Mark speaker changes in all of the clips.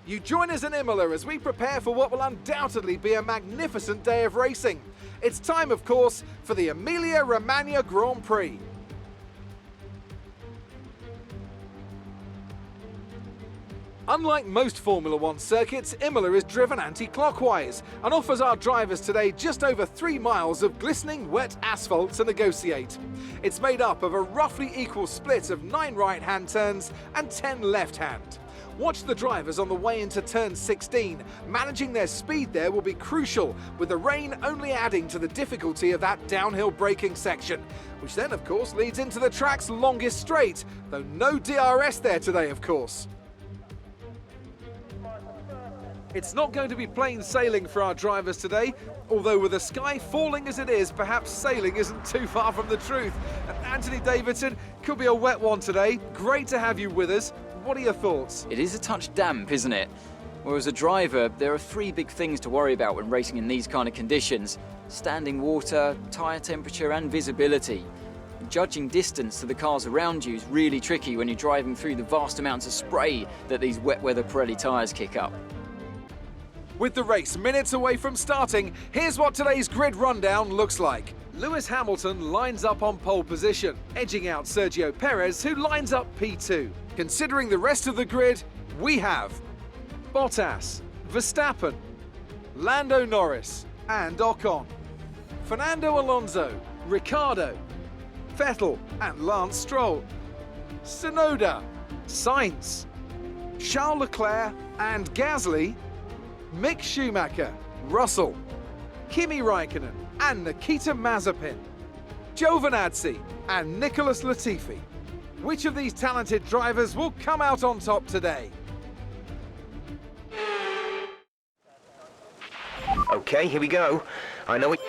Speaker 1: You join us in Imola as we prepare for what will undoubtedly be a magnificent day of racing. It's time, of course, for the Emilia Romagna Grand Prix. Unlike most Formula One circuits, Imola is driven anti-clockwise and offers our drivers today just over 3 miles of glistening wet asphalt to negotiate. It's made up of a roughly equal split of 9 right-hand turns and 10 left-hand. Watch the drivers on the way into turn 16. Managing their speed there will be crucial, with the rain only adding to the difficulty of that downhill braking section, which then of course leads into the track's longest straight, though no DRS there today of course. It's not going to be plain sailing for our drivers today, although with the sky falling as it is, perhaps sailing isn't too far from the truth. And Anthony Davidson, could be a wet one today. Great to have you with us. What are your thoughts?
Speaker 2: It is a touch damp, isn't it? Well, as a driver, there are 3 big things to worry about when racing in these kind of conditions: standing water, tyre temperature and visibility. Judging distance to the cars around you is really tricky when you're driving through the vast amounts of spray that these wet weather Pirelli tyres kick up.
Speaker 1: With the race minutes away from starting, here's what today's grid rundown looks like. Lewis Hamilton lines up on pole position, edging out Sergio Perez, who lines up P2. Considering the rest of the grid, we have Bottas, Verstappen, Lando Norris and Ocon, Fernando Alonso, Ricciardo, Vettel and Lance Stroll, Tsunoda, Sainz, Charles Leclerc and Gasly, Mick Schumacher, Russell, Kimi Raikkonen and Nikita Mazepin, Giovinazzi and Nicholas Latifi. Which of these talented drivers will come out on top today?
Speaker 3: Okay, here we go. I know it.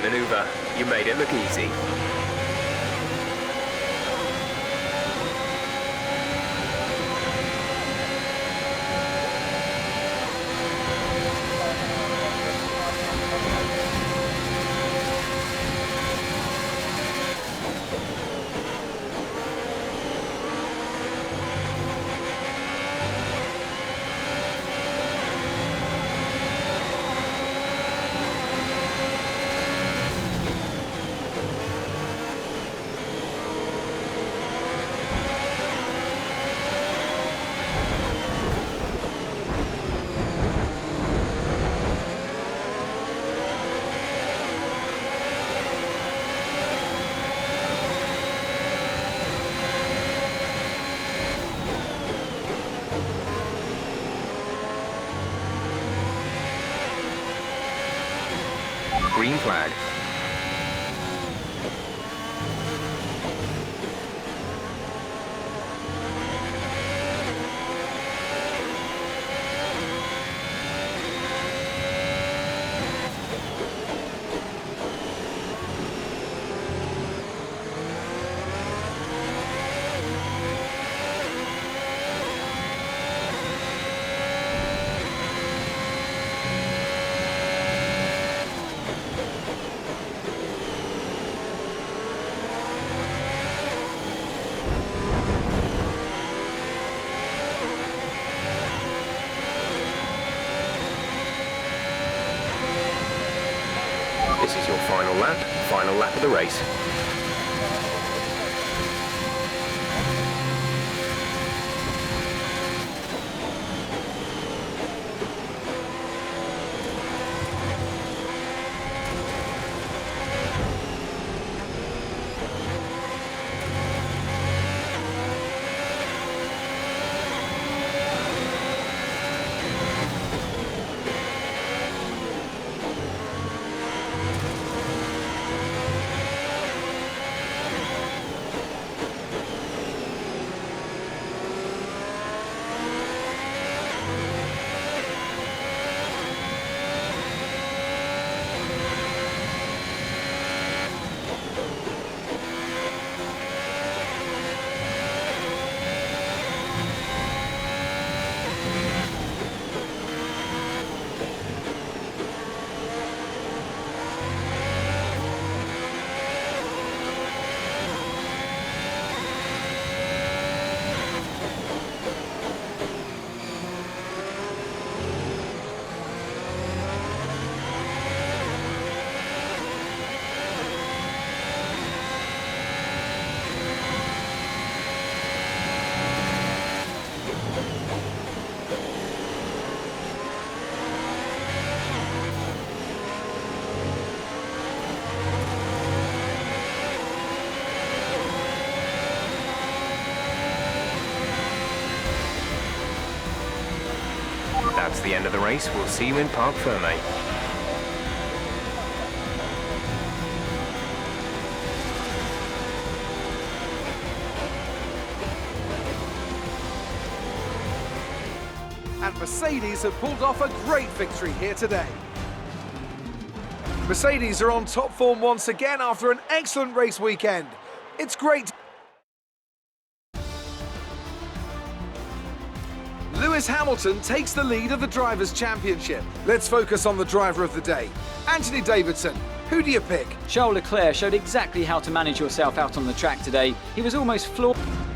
Speaker 3: maneuver. You made it look easy. Green flag. This is your final lap of the race. That's the end of the race. We'll see you in Parc Fermé.
Speaker 1: And Mercedes have pulled off a great victory here today. Mercedes are on top form once again after an excellent race weekend. It's great. Lewis Hamilton takes the lead of the Drivers' Championship. Let's focus on the driver of the day. Anthony Davidson, who do you pick?
Speaker 2: Charles Leclerc showed exactly how to manage yourself out on the track today. He was almost flawless.